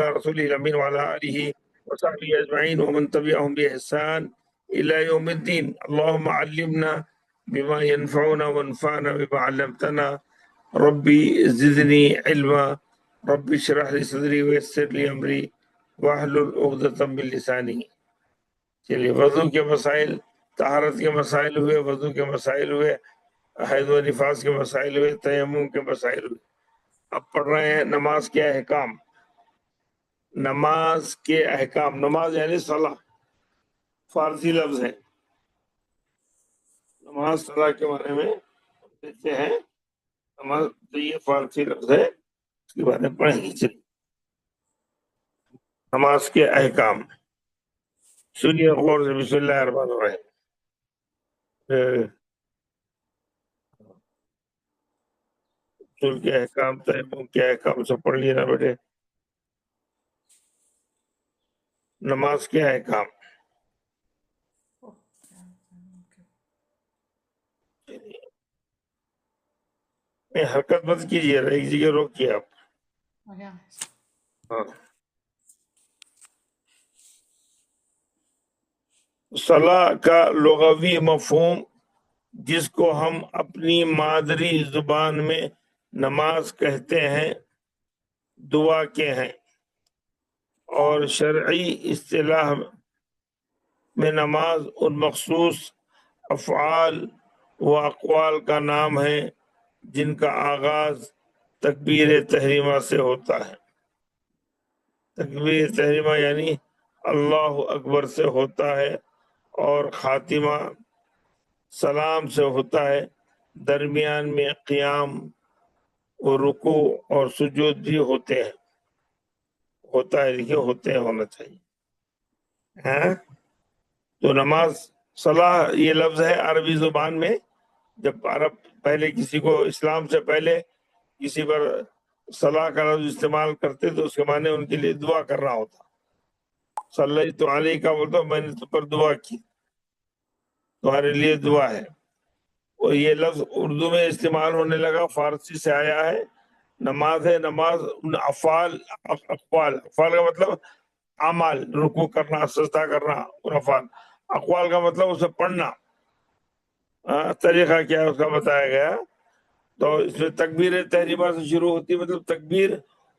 على رسوله الأمين وعلى آله وصحبه أجمعين ومن تبعهم بإحسان إلى يوم الدين. اللهم علمنا بما ينفعنا وانفعنا بما علمتنا. ربي زدني علما. ربي اشرح لي صدري ويسر لي أمري واحلل عقدة من لساني. چلیے، وضو کے مسائل، طہارت کے مسائل ہوئے، وضو کے مسائل ہوئے، حیض و نفاس کے مسائل ہوئے، تیمم کے مسائل ہوئے. اب پڑھ رہے ہیں نماز کے احکام. نماز کے احکام، نماز یعنی صلاح، فارسی لفظ ہے. نماز صلاح کے بارے میں دیکھتے ہیں. نماز تو یہ فارسی لفظ ہے، اس کے بارے میں پڑھیں گے. چلیے، نماز کے احکام سنیے غور سے. بسم اللہ الرحمن الرحیم. اصول کے احکام، تیمم کے احکام سب پڑھ لیے نا بیٹے. نماز کے احکام. حرکت مت کیجیے، ایک جگہ روکیے آپ. ہاں. صلاح کا لغوی مفہوم، جس کو ہم اپنی مادری زبان میں نماز کہتے ہیں، دعا کے ہیں، اور شرعی اصطلاح میں نماز ان مخصوص افعال و اقوال کا نام ہے جن کا آغاز تکبیر تحریمہ سے ہوتا ہے. تکبیر تحریمہ یعنی اللہ اکبر سے ہوتا ہے، اور خاتمہ سلام سے ہوتا ہے. درمیان میں قیام و رکوع اور سجود بھی ہوتے ہیں. ہوتا ہے، دیکھیے ہوتے ہیں، ہونا چاہیے. ہاں، تو نماز صلاح یہ لفظ ہے عربی زبان میں. جب عرب پہلے کسی کو، اسلام سے پہلے کسی پر صلاح کا لفظ استعمال کرتے تو اس کے معنی ان کے لیے دعا کرنا ہوتا. صلی تو علیہ کا بولتا، میں نے تو پر دعا کی، تمہارے لیے دعا ہے. اور یہ لفظ اردو میں استعمال ہونے لگا، فارسی سے آیا ہے. نماز ہے، نماز افعال، اقوال. افعال کا مطلب اعمال، رکوع کرنا، سجدہ کرنا، اور افعال. اقوال کا مطلب اسے پڑھنا. طریقہ کیا اس کا بتایا گیا. تو اس میں تکبیر تحریمہ سے شروع ہوتی ہے. مطلب تکبیر،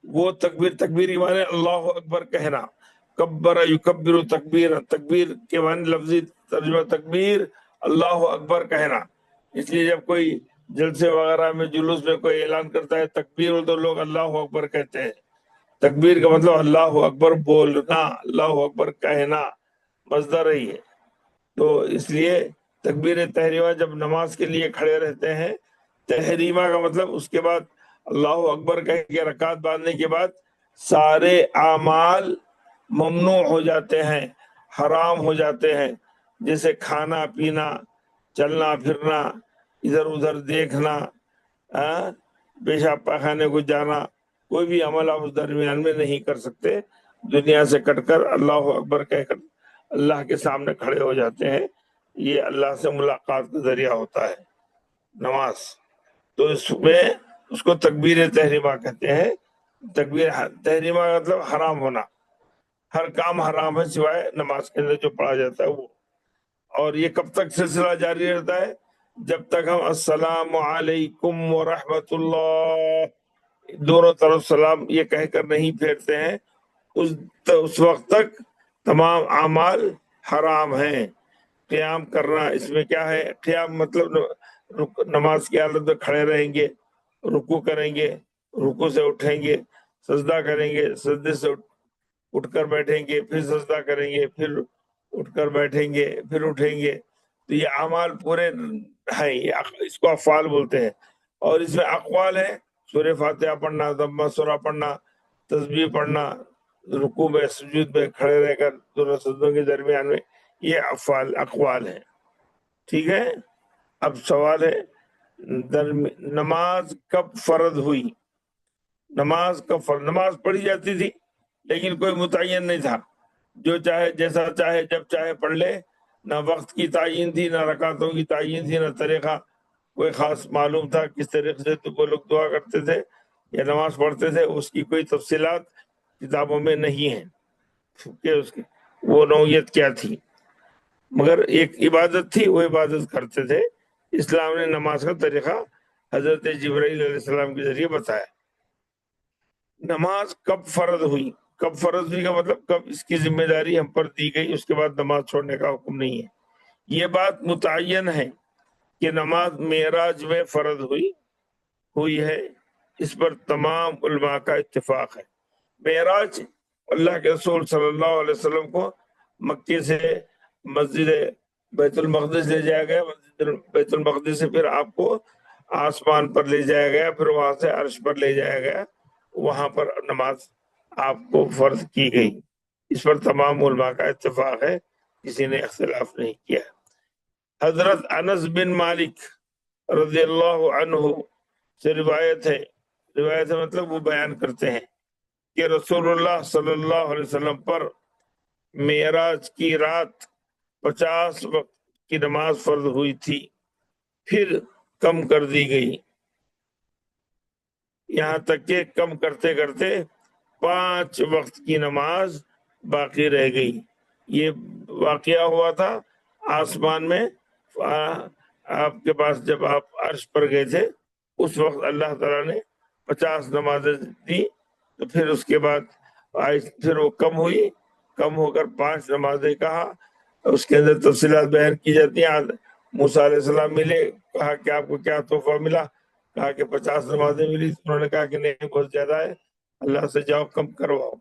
وہ تکبیر، تکبیر کے معنی اللہ اکبر کہنا. کبر یکبر تکبیر، تکبیر کے معنی لفظی ترجمہ تکبیر اللہ اکبر کہنا. اس لیے جب کوئی جلسے وغیرہ میں، جلوس میں کوئی اعلان کرتا ہے تکبیر، تو لوگ اللہ اکبر کہتے ہیں. تکبیر کا مطلب اللہ اکبر بولنا، اللہ اکبر کہنا، مصدر ہی ہے. تو اس لیے تکبیر تحریمہ جب نماز کے لیے کھڑے رہتے ہیں، تحریمہ کا مطلب اس کے بعد اللہ اکبر کہہ کے رکعت باندھنے کے بعد سارے اعمال ممنوع ہو جاتے ہیں، حرام ہو جاتے ہیں. جیسے کھانا پینا، چلنا پھرنا، ادھر ادھر دیکھنا، پیشاب پاخانے کو جانا، کوئی بھی عمل آپ اس درمیان میں نہیں کر سکتے. دنیا سے کٹ کر اللہ اکبر کہہ کر اللہ کے سامنے کھڑے ہو جاتے ہیں. یہ اللہ سے ملاقات کا ذریعہ ہوتا ہے نماز. تو اس میں اس کو تکبیر تحریمہ کہتے ہیں. تکبیر تحریمہ کا مطلب حرام ہونا. ہر کام حرام ہے سوائے نماز کے اندر جو پڑھا جاتا ہے وہ. اور یہ کب تک سلسلہ جاری رہتا ہے؟ جب تک ہم السلام علیکم ورحمۃ اللہ دونوں طرف سلام یہ کہہ کر نہیں پھیرتے ہیں، اس وقت تک تمام اعمال حرام ہیں. قیام کرنا، اس میں کیا ہے؟ قیام مطلب نماز کی حالت میں کھڑے رہیں گے، رکوع کریں گے، رکوع سے اٹھیں گے، سجدہ کریں گے، سجدے سے اٹھ کر بیٹھیں گے، پھر سجدہ کریں گے، پھر اٹھ کر بیٹھیں گے، پھر اٹھیں گے. تو یہ اعمال پورے ہیں، اس کو افعال بولتے ہیں. اور اس میں اقوال ہیں، سورہ فاتحہ پڑھنا، ضمہ سورہ پڑھنا، تسبیح پڑھنا، رکوع میں سجود میں کھڑے رہ کر دونوں سجدوں کے درمیان میں، یہ افعال اقوال ہیں. ٹھیک ہے. اب سوال ہے نماز کب فرض ہوئی؟ نماز کب فرض؟ نماز پڑھی جاتی تھی لیکن کوئی متعین نہیں تھا. جو چاہے جیسا چاہے جب چاہے پڑھ لے. نہ وقت کی تعین تھی، نہ رکعتوں کی تعین تھی، نہ طریقہ کوئی خاص معلوم تھا کس طریقے سے تو وہ لوگ دعا کرتے تھے یا نماز پڑھتے تھے. اس کی کوئی تفصیلات کتابوں میں نہیں ہیں کہ اس کی وہ نوعیت کیا تھی، مگر ایک عبادت تھی، وہ عبادت کرتے تھے۔ اسلام نے نماز کا طریقہ حضرت جبرائیل علیہ السلام کے ذریعے بتایا۔ نماز کب فرض ہوئی؟ کب فرض ہوئی کا مطلب کب اس کی ذمہ داری ہم پر دی گئی، اس کے بعد نماز چھوڑنے کا حکم نہیں ہے۔ یہ بات متعین ہے کہ نماز معراج میں فرض ہوئی ہے، اس پر تمام علماء کا اتفاق ہے۔ معراج اللہ کے رسول صلی اللہ علیہ وسلم کو مکے سے مسجد بیت المقدس لے جایا گیا، مسجد بیت المقدس سے پھر آپ کو آسمان پر لے جایا گیا، پھر وہاں سے عرش پر لے جایا گیا، وہاں پر نماز آپ کو فرض کی گئی۔ اس پر تمام علماء کا اتفاق ہے، کسی نے اختلاف نہیں کیا۔ حضرت انس بن مالک رضی اللہ عنہ سے روایت ہے مطلب وہ بیان کرتے ہیں کہ رسول اللہ صلی اللہ علیہ وسلم پر معراج کی رات 50 وقت کی نماز فرض ہوئی تھی، پھر کم کر دی گئی، یہاں تک کہ کم کرتے کرتے 5 وقت کی نماز باقی رہ گئی۔ یہ واقعہ ہوا تھا آسمان میں، آپ کے پاس جب آپ عرش پر گئے تھے، اس وقت اللہ تعالیٰ نے 50 نمازیں دی، تو پھر اس کے بعد پھر وہ کم ہوئی، کم ہو کر 5 نمازیں کہا۔ اس کے اندر تفصیلات بیان کی جاتی ہیں۔ موسیٰ علیہ السلام ملے، کہا کہ آپ کو کیا تحفہ ملا، کہا کہ 50 نمازیں ملی، انہوں نے کہا کہ نہیں بہت زیادہ ہے، اللہ سے جاؤ کم کرواؤ۔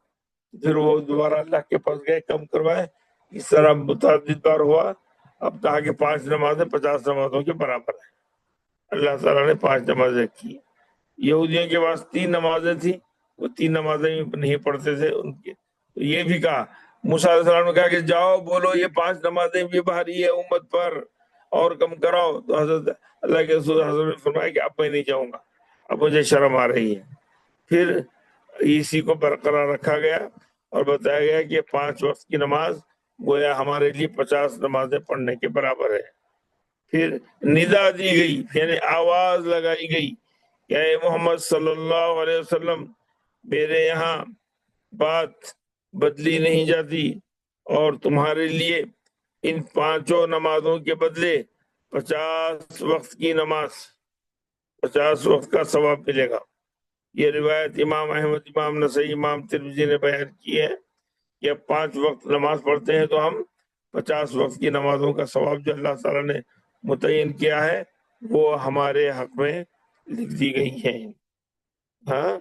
پھر وہ دوبارہ اللہ کے پاس گئے، کم کروائے، اس طرح متعدد بار ہوا۔ اب کہا کہ 5 نمازیں 50 نمازوں کے برابر ہیں، اللہ تعالیٰ نے 5 نمازیں کی۔ یہودیوں کے پاس 3 نمازیں تھیں، وہ 3 نمازیں نہیں پڑھتے تھے ان کے، تو یہ بھی کہا، موسیٰ علیہ السلام نے کہا کہ جاؤ بولو یہ 5 نمازیں بھی بھاری ہے امت پر، اور کم کراؤ۔ تو حضرت اللہ کے رسول حضرت نے فرمایا کہ اب میں نہیں جاؤں گا، اب مجھے شرم آ رہی ہے۔ پھر اسی کو برقرار رکھا گیا اور بتایا گیا کہ 5 وقت کی نماز گویا ہمارے لیے 50 نمازیں پڑھنے کے برابر ہے۔ پھر ندا دی گئی، یعنی آواز لگائی گئی کہ اے محمد صلی اللہ علیہ وسلم، میرے یہاں بات بدلی نہیں جاتی، اور تمہارے لیے ان 5 نمازوں کے بدلے 50 وقت کی نماز، 50 وقت کا ثواب ملے گا۔ یہ روایت امام احمد، امام نسائی، امام ترمذی نے بیان کی ہے کہ 5 وقت نماز پڑھتے ہیں تو ہم 50 وقت کی نمازوں کا ثواب جو اللہ تعالیٰ نے متعین کیا ہے وہ ہمارے حق میں لکھ دی گئی ہے۔ ہاں،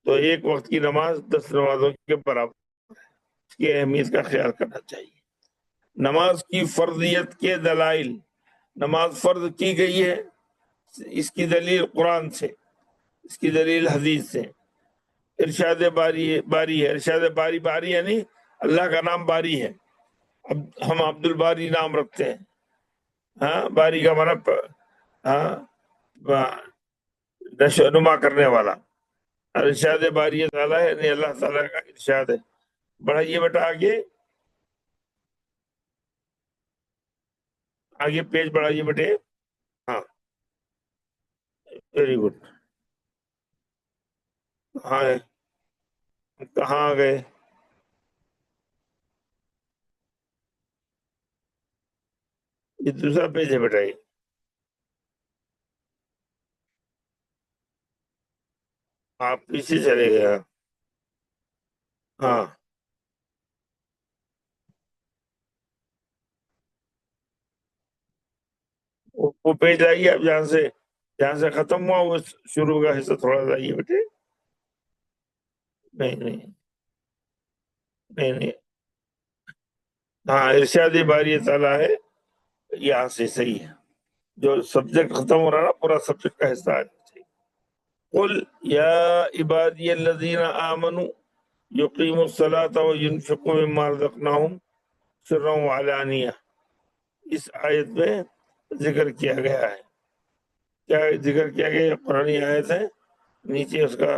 تو ایک وقت کی نماز 10 نمازوں کے برابر، اس کی اہمیت کا خیال کرنا چاہیے۔ نماز کی فرضیت کے دلائل، نماز فرض کی گئی ہے، اس کی دلیل قرآن سے، اس کی دلیل حدیث سے۔ ارشاد باری ہے، ارشاد باری یعنی اللہ کا نام باری ہے، اب ہم عبد الباری نام رکھتے ہیں۔ ہاں، باری کا مطلب نشو نما کرنے والا، ارشاد باری تعالیٰ ہے، یعنی اللہ تعالیٰ کا ارشاد ہے۔ بڑھائیے بیٹا آگے پیج بڑھائیے بیٹے۔ ہاں، ویری گڈ۔ ہاں، کہاں آ گئے؟ یہ دوسرا پیج ہے بیٹا، یہ آپ پیچھے چلے گئے۔ ہاں، وہ پیج لائیے، اب جہاں سے ختم ہوا وہ شروع کا حصہ تھوڑا لائیے بیٹے۔ نہیں نہیں نہیں نہیں، ہاں، ارشاد باری تعالیٰ ہے، یہاں سے صحیح ہے، جو سبجیکٹ ختم ہو رہا ہے نا، پورا سبجیکٹ کا حصہ ہے۔ قل یا عبادی الذین آمنوا یقیموا الصلاۃ وینفقوا مما رزقناہم سرا وعلانیہ، اس آیت میں ذکر کیا گیا ہے۔ کیا ذکر کیا گیا؟ یہ قرآنی آیت ہے، نیچے اس کا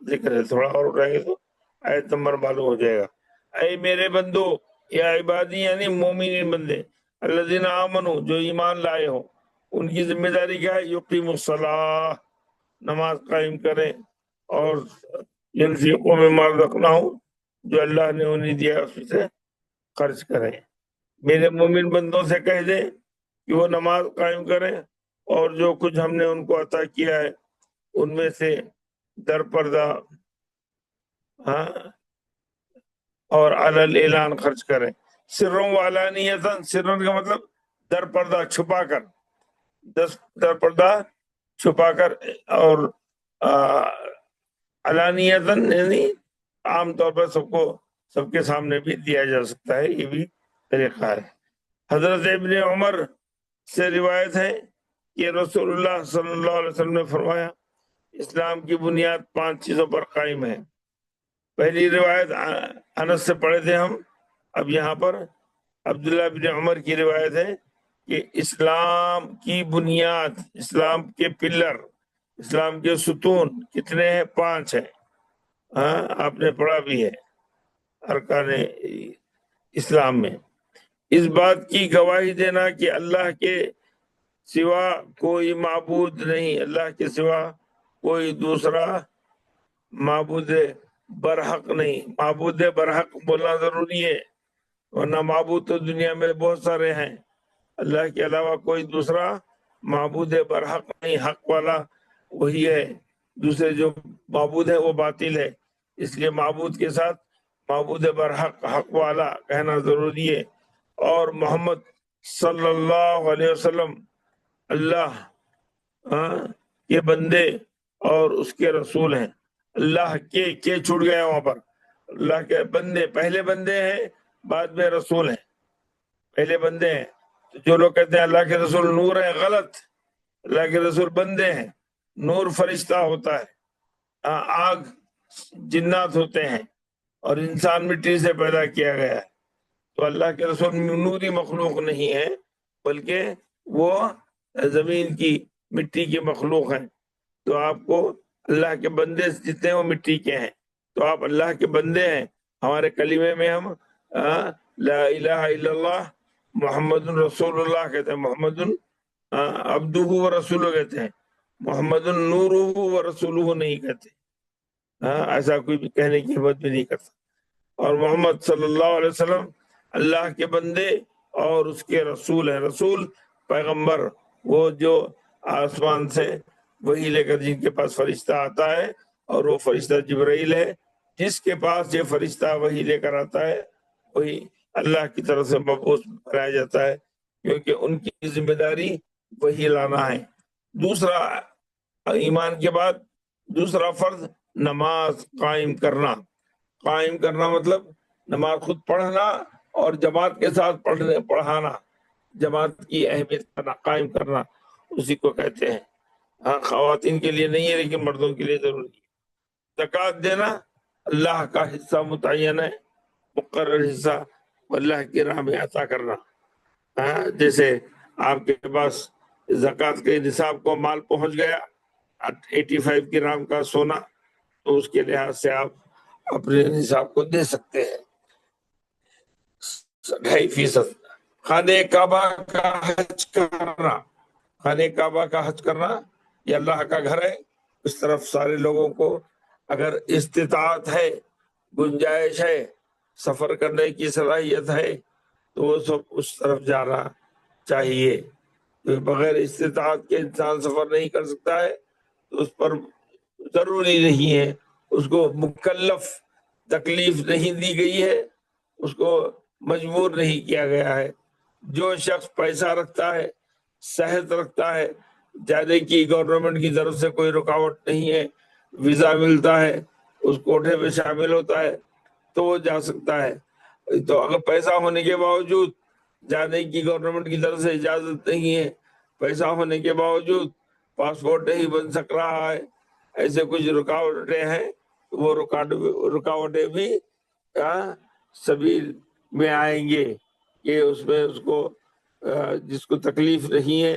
ذکر ہے، تھوڑا اور اٹھائیں گے تو آیت نمبر معلوم ہو جائے گا۔ اے میرے بندو، یا عبادی یعنی مومنین بندے، الذین آمنوا جو ایمان لائے ہو، ان کی ذمہ داری کیا ہے؟ یقیموا الصلاۃ، نماز قائم کریں، اور ينفقوا مما رزقناهم، جو اللہ نے انہیں دیا اس میں سے خرچ کریں۔ میرے مومن بندوں سے کہہ دیں کہ وہ نماز قائم کریں، اور جو کچھ ہم نے ان کو عطا کیا ہے ان میں سے در پردہ ہاں اور علی اعلان خرچ کریں۔ سروں و علانیتاً، سرن کا مطلب در پردہ چھپا کر، در پردہ چھپا کر، اور علانیتاً یعنی عام طور پر سب کے سامنے بھی دیا جا سکتا ہے، یہ بھی طریقہ ہے۔ حضرت ابن عمر سے روایت ہے کہ رسول اللہ صلی اللہ علیہ وسلم نے فرمایا اسلام کی بنیاد 5 چیزوں پر قائم ہے۔ پہلی روایت انس سے پڑھے تھے ہم، اب یہاں پر عبداللہ بن عمر کی روایت ہے کہ اسلام کی بنیاد، اسلام کے پلر، اسلام کے ستون کتنے ہیں؟ 5 ہیں۔ ہاں آپ نے پڑھا بھی ہے ارکان اسلام میں۔ اس بات کی گواہی دینا کہ اللہ کے سوا کوئی معبود نہیں، اللہ کے سوا کوئی دوسرا معبود برحق نہیں۔ معبود برحق بولنا ضروری ہے، ورنہ معبود تو دنیا میں بہت سارے ہیں، اللہ کے علاوہ کوئی دوسرا معبود برحق نہیں، حق والا وہی ہے، دوسرے جو معبود ہیں وہ باطل ہے، اس لیے معبود کے ساتھ معبود برحق، حق والا کہنا ضروری ہے۔ اور محمد صلی اللہ علیہ وسلم اللہ کے بندے اور اس کے رسول ہیں۔ اللہ کے چھوٹ گئے وہاں پر، اللہ کے بندے، پہلے بندے ہیں بعد میں رسول ہیں، پہلے بندے ہیں۔ جو لوگ کہتے ہیں اللہ کے رسول نور ہے، غلط، اللہ کے رسول بندے ہیں۔ نور فرشتہ ہوتا ہے، آگ جنات ہوتے ہیں، اور انسان مٹی سے پیدا کیا گیا ہے، تو اللہ کے رسول نوری مخلوق نہیں ہے، بلکہ وہ زمین کی مٹی کی مخلوق ہیں۔ تو آپ کو اللہ کے بندے جتنے وہ مٹی کے ہیں، تو آپ اللہ کے بندے ہیں۔ ہمارے کلمے میں ہم لا الہ الا اللہ محمد رسول اللہ کہتے ہیں، محمد عبدہ و رسولہ کہتے ہیں، محمد نورہ و رسولہ نہیں کہتے، ایسا کوئی بھی کہنے کی ہمت بھی نہیں کرتا۔ اور محمد صلی اللہ علیہ وسلم اللہ کے بندے اور اس کے رسول ہیں۔ رسول پیغمبر، وہ جو آسمان سے وہی لے کر جن کے پاس فرشتہ آتا ہے، اور وہ فرشتہ جبرائیل ہے۔ جس کے پاس یہ فرشتہ وہی لے کر آتا ہے وہی اللہ کی طرف سے مبعوث بنایا جاتا ہے، کیونکہ ان کی ذمہ داری وہی لانا ہے۔ دوسرا، ایمان کے بعد دوسرا فرض نماز قائم کرنا۔ قائم کرنا مطلب نماز خود پڑھنا اور جماعت کے ساتھ پڑھانا، جماعت کی اہمیت کرنا، قائم کرنا اسی کو کہتے ہیں۔ ہاں خواتین کے لیے نہیں ہے لیکن مردوں کے لیے ضروری ہے۔ زکوٰۃ دینا اللہ کا حصہ متعین ہے، مقرر حصہ اللہ کی راہ میں عطا کرنا۔ جیسے آپ کے پاس زکوٰۃ کے نصاب کو مال پہنچ گیا 85 گرام کا سونا، تو اس کے لحاظ سے آپ اپنے نصاب کو دے سکتے ہیں 2.5%۔ خانہ کعبہ کا حج کرنا، خانہ کعبہ کا حج کرنا یہ اللہ کا گھر ہے، اس طرف سارے لوگوں کو اگر استطاعت ہے، گنجائش ہے، سفر کرنے کی صلاحیت ہے تو وہ سب اس طرف جانا چاہیے۔ بغیر استطاعت کے انسان سفر نہیں کر سکتا ہے، تو اس پر ضروری نہیں ہے، اس کو مکلف تکلیف نہیں دی گئی ہے، اس کو مجبور نہیں کیا گیا ہے۔ جو شخص پیسہ رکھتا ہے، صحت رکھتا ہے، جانے کی گورنمنٹ کی طرف سے کوئی رکاوٹ نہیں ہے، ویزا ملتا ہے، اس کوٹے میں شامل ہوتا ہے تو وہ جا سکتا ہے۔ تو اگر پیسہ ہونے کے باوجود جانے کی گورنمنٹ کی طرف سے اجازت نہیں ہے، پیسہ ہونے کے باوجود پاسپورٹ نہیں بن سک رہا ہے، ایسے کچھ رکاوٹیں ہیں، وہ رکاوٹیں بھی سبیل میں آئیں گے کہ اس میں اس کو جس کو تکلیف نہیں ہے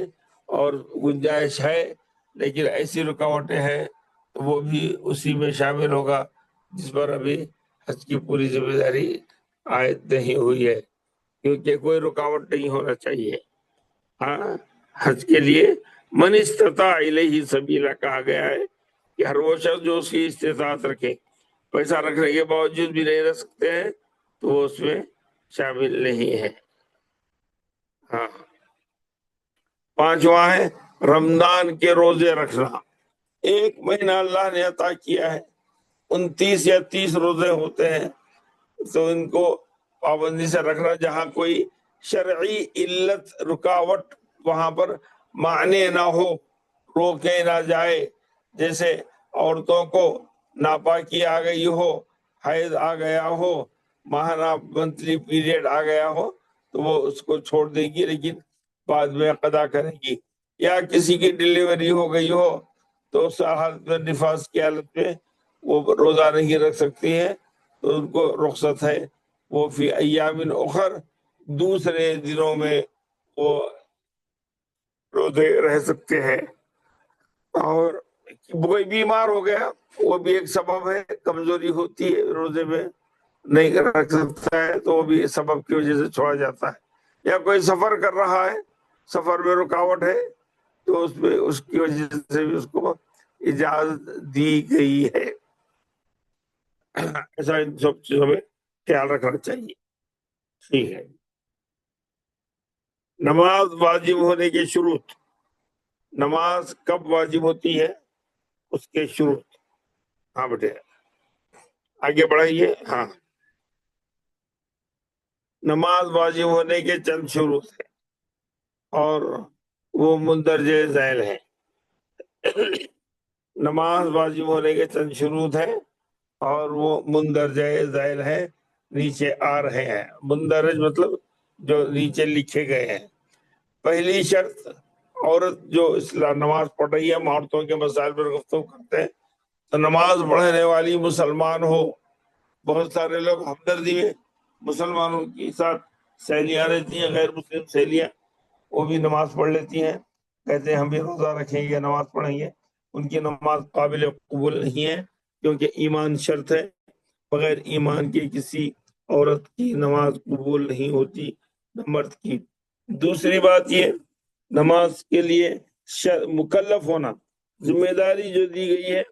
اور گنجائش ہے لیکن ایسی رکاوٹیں ہیں تو وہ بھی اسی میں شامل ہوگا جس پر ابھی حج کی پوری ذمہ داری عائد نہیں ہوئی ہے، کیونکہ کوئی رکاوٹ نہیں ہونا چاہیے۔ حج کے لیے من استطاع الیہ سبیلا کہا گیا ہے کہ ہر وہ شخص جو اس کی استطاعت رکھے، پیسہ رکھنے کے باوجود بھی نہیں رکھ سکتے ہیں تو وہ اس میں شامل نہیں ہے. ہاں. پانچواں ہے رمضان کے روزے رکھنا. ایک مہینہ اللہ نے عطا کیا ہے، 29 یا 30 روزے ہوتے ہیں، تو ان کو پابندی سے رکھنا. جہاں کوئی شرعی علت رکاوٹ وہاں پر معنی نہ ہو، روکے نہ جائے، جیسے عورتوں کو ناپاکی آ گئی ہو، حیض آ گیا ہو، ماہانہ منتھلی پیریڈ آ گیا ہو، تو وہ اس کو چھوڑ دے گی لیکن بعد میں قضا کرے گی. یا کسی کی ڈلیوری ہو گئی ہو تو اس حالت میں، نفاس کی حالت میں وہ روزہ نہیں رکھ سکتی ہے، تو ان کو رخصت ہے. وہ فی ایام اخر، دوسرے دنوں میں وہ روزے رہ سکتے ہیں. اور کوئی بیمار ہو گیا، وہ بھی ایک سبب ہے، کمزوری ہوتی ہے روزے میں نہیں رکھ سکتا ہے تو وہ بھی سبب کی وجہ سے چھوڑا جاتا ہے. یا کوئی سفر کر رہا ہے، سفر میں رکاوٹ ہے، تو اس میں اس کی وجہ سے بھی اس کو اجازت دی گئی ہے. ایسا ان سب چیزوں میں خیال رکھنا چاہیے. ٹھیک ہے. نماز واجب ہونے کے شروط. نماز کب واجب ہوتی ہے، اس کے شروط. ہاں بیٹے آگے بڑھائیے. ہاں. نماز واجب ہونے کے چند شروط ہیں اور وہ مندرجہ ذیل ہیں. نماز واجب ہونے کے چند شروط ہیں اور وہ مندرجہ ذیل ہے، نیچے آ رہے ہیں. مندرج مطلب جو نیچے لکھے گئے ہیں. پہلی شرط، عورت جو اسلام نماز پڑھ رہی ہے، ہم عورتوں کے مسائل پر گفتگو کرتے ہیں، تو نماز پڑھنے والی مسلمان ہو. بہت سارے لوگ ہمدردی میں مسلمانوں کے ساتھ سہیلیاں رہتی ہیں، غیر مسلم سہیلیاں، وہ بھی نماز پڑھ لیتی ہیں، کہتے ہیں ہم بھی روزہ رکھیں گے، نماز پڑھیں گے. ان کی نماز قابل قبول نہیں ہے، کیونکہ ایمان شرط ہے. بغیر ایمان کے کسی عورت کی نماز قبول نہیں ہوتی، نہ مرد کی. دوسری بات یہ، نماز کے لیے مکلف ہونا، ذمہ داری جو دی گئی ہے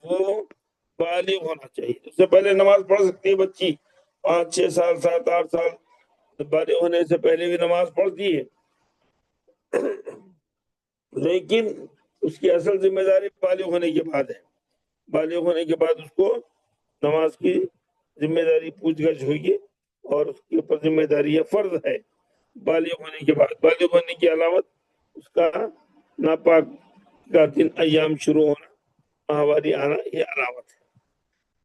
وہ بالغ ہونا چاہیے. اس سے پہلے نماز پڑھ سکتی ہے بچی، 5 6 سال 7 8 سال، بالغ ہونے سے پہلے بھی نماز پڑھتی ہے، لیکن اس کی اصل ذمہ داری بالغ ہونے کے بعد ہے. بالغ ہونے کے بعد اس کو نماز کی ذمہ داری پوچھ گچھ ہوگی، اور اس کے اوپر ذمہ داری ہے، فرض ہے. بالغ ہونے کے بعد، بالغ ہونے کی علامت اس کا ناپاک کا دن ایام شروع ہونا، ماہواری آنا، یہ علامت ہے.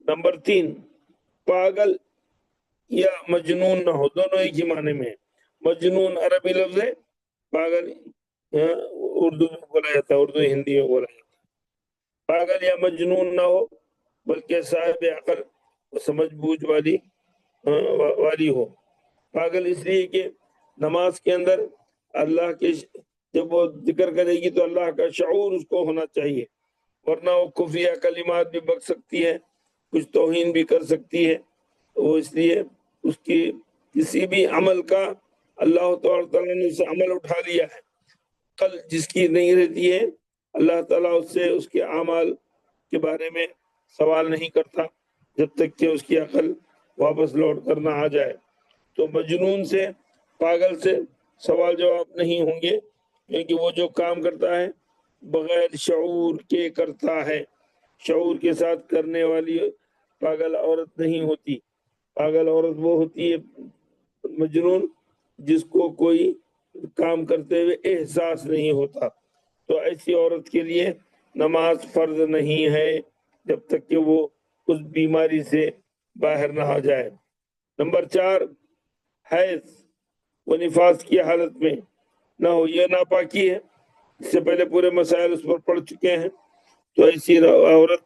نمبر 3، پاگل یا مجنون نہ ہو. دونوں ایک ہی معنی میں ہے. مجنون عربی لفظ ہے، پاگل اردو میں بولا جاتا ہے، اردو ہندی میں بولا جاتا ہے. پاگل یا مجنون نہ ہو، بلکہ صاحب عقل سمجھ بوجھ والی ہو. پاگل اس لیے کہ نماز کے اندر اللہ کے جب وہ ذکر کرے گی تو اللہ کا شعور اس کو ہونا چاہیے، ورنہ وہ خفیہ کلمات بھی بک سکتی ہے، کچھ توہین بھی کر سکتی ہے. وہ اس لیے اس کی کسی بھی عمل کا اللہ تعالیٰ نے اسے عمل اٹھا لیا ہے. عقل جس کی نہیں رہتی ہے، اللہ تعالیٰ اس سے اس کے اعمال کے بارے میں سوال نہیں کرتا جب تک کہ اس کی عقل واپس لوٹ کر نہ آ جائے. تو مجنون سے، پاگل سے سوال جواب نہیں ہوں گے، کیونکہ وہ جو کام کرتا ہے بغیر شعور کے کرتا ہے. شعور کے ساتھ کرنے والی پاگل عورت نہیں ہوتی. پاگل عورت وہ ہوتی ہے، مجنون، جس کو کوئی کام کرتے ہوئے احساس نہیں ہوتا. تو ایسی عورت کے لیے نماز فرض نہیں ہے جب تک کہ وہ اس بیماری سے باہر نہ آ جائے. نمبر 4، حیض و نفاس کی حالت میں نہ ہو. یہ ناپاکی ہے، اس سے پہلے پورے مسائل اس پر پڑھ چکے ہیں. تو ایسی عورت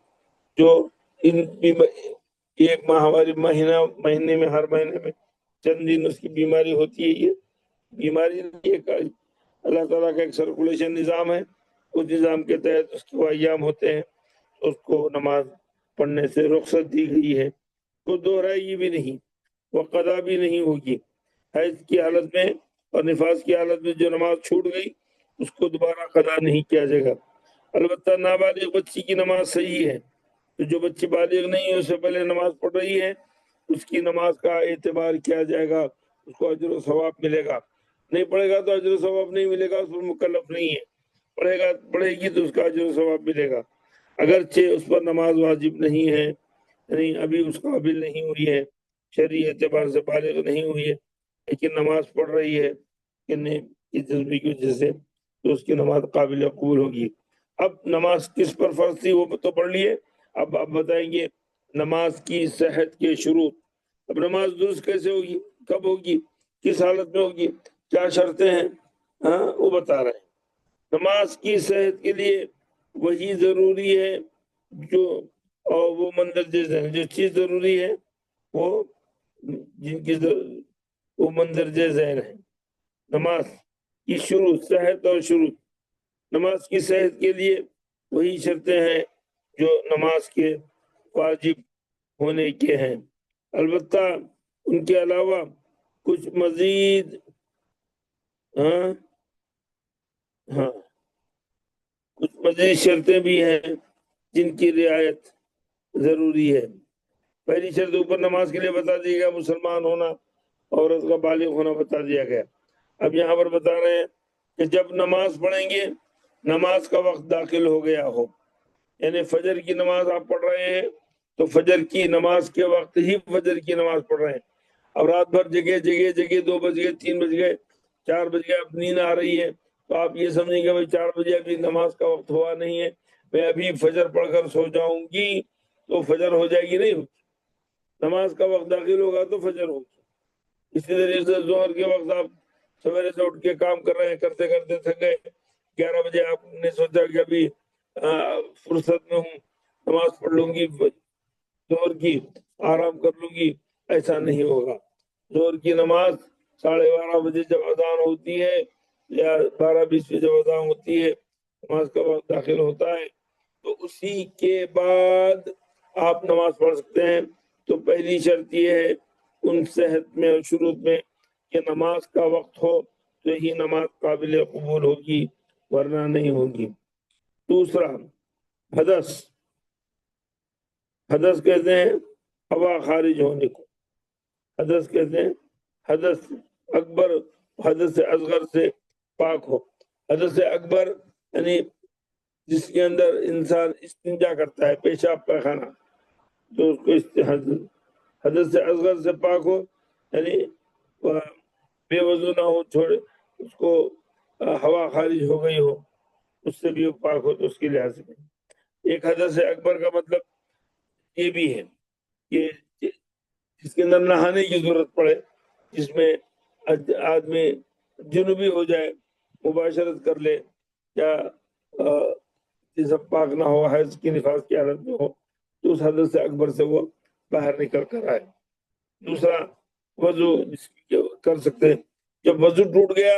جو ایک ماہواری مہینے میں، ہر مہینے میں چند دن اس کی بیماری ہوتی ہے، یہ بیماری اللہ تعالیٰ کا ایک سرکولیشن نظام ہے، اس نظام کے تحت اس کے وہ ایام ہوتے ہیں، اس کو نماز پڑھنے سے رخصت دی گئی ہے. وہ دہرائی بھی نہیں، وہ قضا بھی نہیں ہوگی. حیض کی حالت میں اور نفاس کی حالت میں جو نماز چھوٹ گئی اس کو دوبارہ قضا نہیں کیا جائے گا. البتہ نابالغ بچی کی نماز صحیح ہے، تو جو بچی بالغ نہیں ہے اس سے پہلے نماز پڑھ رہی ہے اس کی نماز کا اعتبار کیا جائے گا، اس کو اجر و ثواب ملے گا، نہیں پڑھے گا تو اجر و ثواب نہیں ملے گا، اس پر مکلف نہیں ہے، پڑھے گی تو اس کا اجر و ثواب ملے گا، اگرچہ اس پر نماز واجب نہیں ہے، یعنی ابھی اس قابل نہیں ہوئی ہے، شرعی اعتبار سے بالغ نہیں ہوئی ہے، لیکن نماز پڑھ رہی ہے کی جذبے کی وجہ سے، تو اس کی نماز قابل قبول ہوگی۔ اب نماز کس پر فرض تھی وہ تو پڑھ لیے، اب آپ بتائیں گے نماز کی صحت کے شروط۔ اب نماز درست کیسے ہوگی، کب ہوگی، کس حالت میں ہوگی، کیا شرطیں ہیں، ہاں وہ بتا رہے ہیں۔ نماز کی صحت کے لیے وہی ضروری ہے جو اور وہ مندرجہ ذیل ہے، جو چیز ضروری ہے وہ جن کی وہ مندرجہ ذیل ہے۔ نماز کی شروط، صحت اور شروط، نماز کی صحت کے لیے وہی شرطیں ہیں جو نماز کے واجب ہونے کے ہیں، البتہ ان کے علاوہ کچھ مزید ہاں ہاں کچھ مزید شرطیں بھی ہیں جن کی رعایت ضروری ہے۔ پہلی شرط اوپر نماز کے لیے بتا دیا گیا، مسلمان ہونا، عورت کا بالغ ہونا بتا دیا گیا۔ اب یہاں پر بتا رہے ہیں کہ جب نماز پڑھیں گے نماز کا وقت داخل ہو گیا ہو، یعنی فجر کی نماز آپ پڑھ رہے ہیں تو فجر کی نماز کے وقت ہی فجر کی نماز پڑھ رہے ہیں، اب رات بھر جگہ 2 بج گئے، 3 بج گئے، 4 بج گئے، اب نیند آ رہی ہے تو آپ یہ سمجھیں گے بھائی 4 بجے ابھی نماز کا وقت ہوا نہیں ہے، میں ابھی فجر پڑھ کر سو جاؤں گی تو فجر ہو جائے گی، نہیں، نماز کا وقت داخل ہوگا تو فجر ہوگی۔ اسی طریقے سے ظہر کے وقت آپ سویرے سے اٹھ کے کام کر رہے ہیں، کرتے کرتے تھک گئے، 11 بجے آپ نے سوچا کہ ابھی فرصت میں ہوں، نماز پڑھ لوں گی ظہر کی، آرام کر لوں گی، ایسا نہیں ہوگا۔ ظہر کی نماز 12:30 بجے جب اذان ہوتی ہے یا 12:20 بجے جب اذان ہوتی ہے، نماز کا وقت داخل ہوتا ہے تو اسی کے بعد آپ نماز پڑھ سکتے ہیں۔ تو پہلی شرط یہ ہے ان صحت میں اور شروط میں کہ نماز کا وقت ہو تو ہی نماز قابل قبول ہوگی ورنہ نہیں ہوگی۔ دوسرا، حدث، حدث کہتے ہیں ہوا خارج ہونے کو، حدث کہتے ہیں حدث اکبر، حدث اصغر سے پاک ہو۔ حدث اکبر یعنی جس کے اندر انسان استنجا کرتا ہے، پیشاب پیخانہ، تو اس کو حدث اصغر سے پاک ہو، یعنی بے وضو نہ ہو، چھوڑے اس کو ہوا خارج ہو گئی ہو اس سے بھی وہ پاک ہو تو اس کے لحاظ سے۔ ایک حدث اکبر کا مطلب یہ بھی ہے کہ جس کے اندر نہانے کی ضرورت پڑے، جس میں آدمی جنوبی ہو جائے، مباشرت کر لے، یا جسم پاک نہ ہو، حیض کی نفاس کی حالت میں ہو تو اس حدث اکبر سے وہ باہر نکل کر آئے۔ دوسرا، وضو کر سکتے ہیں، جب وضو ٹوٹ گیا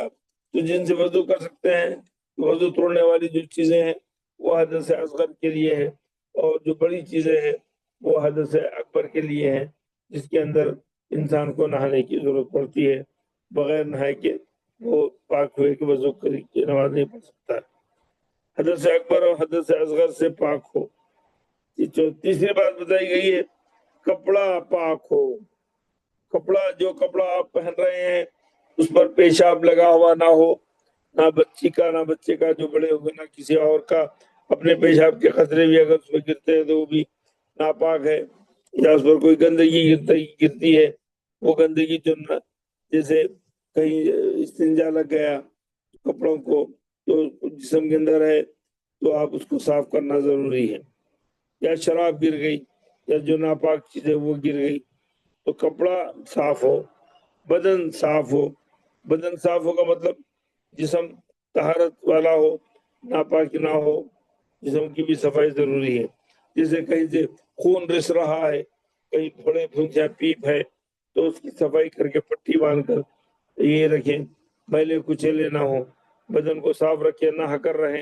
تو جن سے وضو کر سکتے ہیں، وضو توڑنے والی جو چیزیں ہیں وہ حدث اصغر کے لیے ہے، اور جو بڑی چیزیں ہیں وہ حدث اکبر کے لیے ہیں جس کے اندر انسان کو نہانے کی ضرورت پڑتی ہے، بغیر نہائے کے وہ پاک ہوئے کہ وضو کی نماز نہیں پڑھ سکتا۔ حدث اکبر اور حدث اصغر سے پاک ہو۔ تیسری بات بتائی گئی ہے کپڑا پاک ہو، کپڑا، جو کپڑا آپ پہن رہے ہیں اس پر پیشاب لگا ہوا نہ ہو، نہ بچی کا نہ بچے کا جو بڑے ہوئے، نہ کسی اور کا، اپنے پیشاب کے خطرے بھی اگر اس میں گرتے ہیں تو وہ بھی ناپاک ہے، یا اس پر کوئی گندگی گرتی ہے، وہ گندگی جو جیسے کہیں استنجا لگ گیا کپڑوں کو تو جسم کے اندر ہے تو آپ اس کو صاف کرنا ضروری ہے، یا شراب گر گئی یا جو ناپاک چیز ہے وہ گر گئی تو کپڑا صاف ہو، بدن صاف ہو۔ بدن صاف ہو کا مطلب جسم طہارت والا ہو، ناپاک نہ ہو، جسم کی بھی صفائی ضروری ہے، جیسے کہیں سے خون رس رہا ہے، کہیں پھوڑے پھنسیا پیپ ہے تو اس کی صفائی کر کے پٹی باندھ کر یہ رکھیں، میلے کچیلے نہ ہو، بدن کو صاف رکھیں، نہا کر رہیں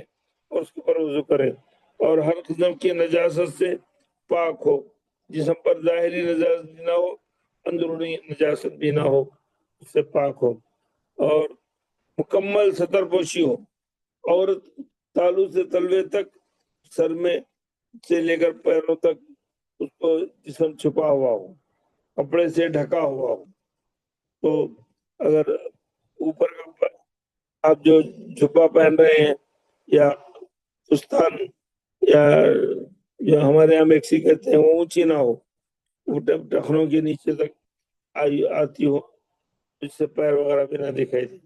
اور اس کے اوپر وضو کریں، اور ہر قسم کی نجاست سے پاک ہو، جسم پر ظاہری نجاست بھی نہ ہو، اندرونی نجاست بھی نہ ہو، اس سے پاک ہو، اور مکمل ستر پوشی ہو، عورت تالو سے تلوے تک، سر میں سے لے کر پیروں تک اس کو جسم چھپا ہوا ہو، کپڑے سے ڈھکا ہوا ہو، تو اگر اوپر کا آپ جو جھبا پہن رہے ہیں یا فستان یا جو ہمارے یہاں میکسی کہتے ہیں وہ اونچی نہ ہو، وہ ٹخنوں کے نیچے تک آتی ہو، جس سے پیر وغیرہ بھی نہ دکھائی دے.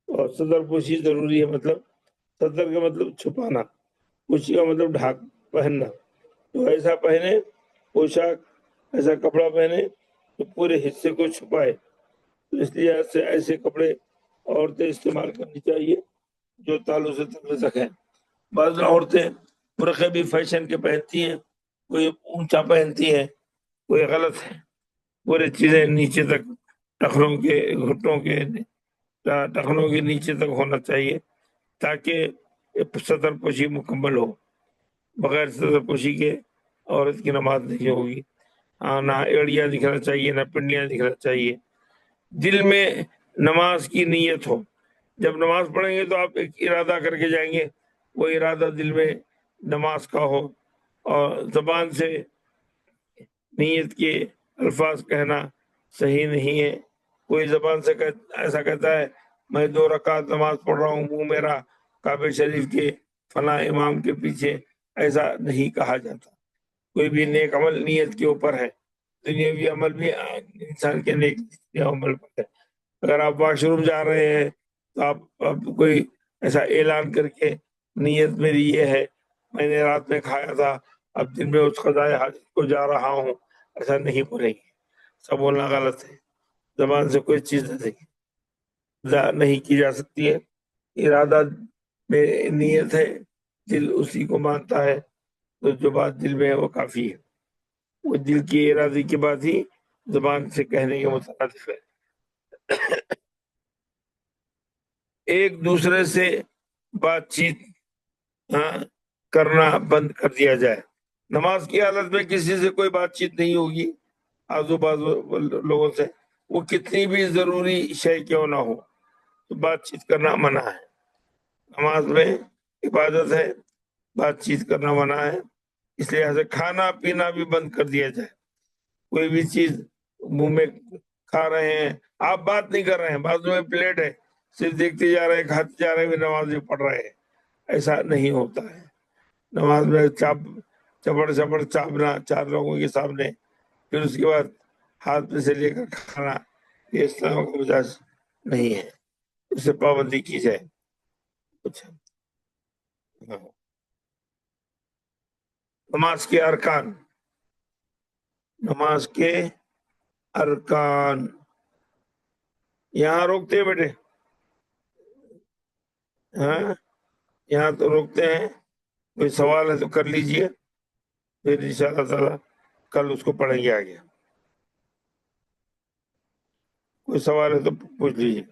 اور صدر پوشی ضروری ہے، مطلب صدر کا مطلب چھپانا، پوشی کا مطلب ڈھاک پہننا. تو ایسا پہنے پوشاک، ایسا کپڑا پہنے تو پورے حصے کو چھپائے. تو اس لیے ایسے کپڑے عورتیں استعمال کرنی چاہیے جو تالوں سے تلے تک ہیں. بعض عورتیں برقعے بھی فیشن کے پہنتی ہیں، کوئی اونچا پہنتی ہیں، کوئی غلط ہے. پورے چیزیں نیچے تک ٹخنوں کے گھٹنوں کے ٹخنوں کے نیچے تک ہونا چاہیے تاکہ صدر پوشی مکمل ہو. بغیر صدر پوشی کے عورت کی نماز نہیں ہوگی. نہ ایڑیاں دکھنا چاہیے، نہ پنڈیاں دکھنا چاہیے. دل میں نماز کی نیت ہو. جب نماز پڑھیں گے تو آپ ایک ارادہ کر کے جائیں گے، وہ ارادہ دل میں نماز کا ہو. اور زبان سے نیت کے الفاظ کہنا صحیح نہیں ہے. کوئی زبان سے ایسا کہتا ہے میں 2 رکعت نماز پڑھ رہا ہوں، منہ میرا کعبہ شریف کے فلاں امام کے پیچھے، ایسا نہیں کہا جاتا. کوئی بھی نیک عمل نیت کے اوپر ہے، دنیاوی عمل بھی انسان کے نیک عمل پر ہے. اگر آپ واش روم جا رہے ہیں تو آپ کوئی ایسا اعلان کر کے نیت میری یہ ہے، میں نے رات میں کھایا تھا، اب دن میں اس قضائے حاجت کو جا رہا ہوں، ایسا نہیں بولیں گے. سب بولنا غلط ہے. زبان سے کوئی چیز نہیں کی جا سکتی ہے. ارادہ میں نیت ہے، دل اسی کو مانتا ہے، تو جو بات دل میں ہے وہ کافی ہے. وہ دل کی ارادے کی بات ہی زبان سے کہنے کے مترادف ہے. ایک دوسرے سے بات چیت کرنا بند کر دیا جائے. نماز کی حالت میں کسی سے کوئی بات چیت نہیں ہوگی آزو بازو لوگوں سے، وہ کتنی بھی ضروری شے کیوں نہ ہو، تو بات چیت کرنا منع ہے. نماز میں عبادت ہے، بات چیت کرنا منع ہے. اس لیے کھانا پینا بھی بند کر دیا جائے. کوئی بھی چیز منہ میں کھا رہے ہیں، آپ بات نہیں کر رہے ہیں، بازو میں پلیٹ ہے، صرف دیکھتے جا رہے ہیں، کھاتے جا رہے ہیں، نماز بھی پڑھ رہے ہیں، ایسا نہیں ہوتا ہے. نماز میں چپڑ چپڑ چاپنا 4 لوگوں کے سامنے، پھر اس کے بعد ہاتھ میں سے لے کر کھانا، یہ اسلام کا مزاج نہیں ہے. اس سے پابندی کی جائے. اچھا، نماز کے ارکان. نماز کے ارکان یہاں روکتے ہیں بیٹے، یہاں تو روکتے ہیں. کوئی سوال ہے تو کر لیجئے، پھر انشاءاللہ تعالی کل اس کو پڑھیں گے آگے. کوئی سوال ہے تو پوچھ لیجیے.